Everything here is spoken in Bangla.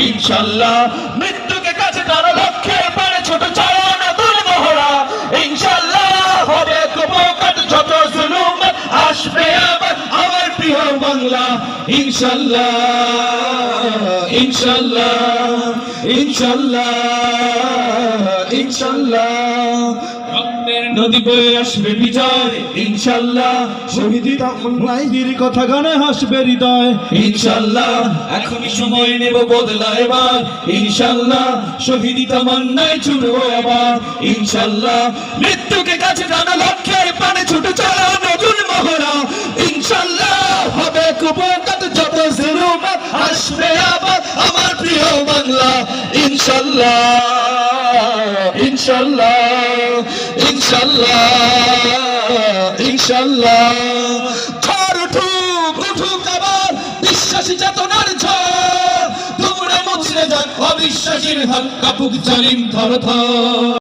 ইনশাআল্লাহ মৃত্যুকে কাছে টানো লক্ষ্যের পানে ছোট চালা নতুন মহড়া ইনশাআল্লাহ হবে কুপকাত যত জুলুম আসবে আবার আমার প্রিয় বাংলা ইনশাআল্লাহ ইনশাআল্লাহ ইনশাআল্লাহ ইনশাআল্লাহ নদী বয়ে আসবে বিজয় ইনশাআল্লাহ শহীদ তামন্নাইদের কথা গানে হাসবে হৃদয় ইনশাআল্লাহ এখনই সময় নেব বদলা এবার ইনশাআল্লাহ শহীদ তামান্নায় ছুটবো আবার ইনশাআল্লাহ মৃত্যুকে কাছে টানা লক্ষ্যের পানে ছুটে চলা নতুন মহড়া ইনশাআল্লাহ হবে কুপকাত যত জুলুম আসবে আবার আমার প্রিয় বাংলা ইনশাআল্লাহ ইনশাআল্লাহ ইনশাআল্লাহ ইনশাআল্লাহ ঝড় উঠুক আবার বিশ্বাসী চেতনার ঝড় তোমরা মুছড়ে যাক অবিশ্বাসীর হাত কাপুক জালিম ধর ধর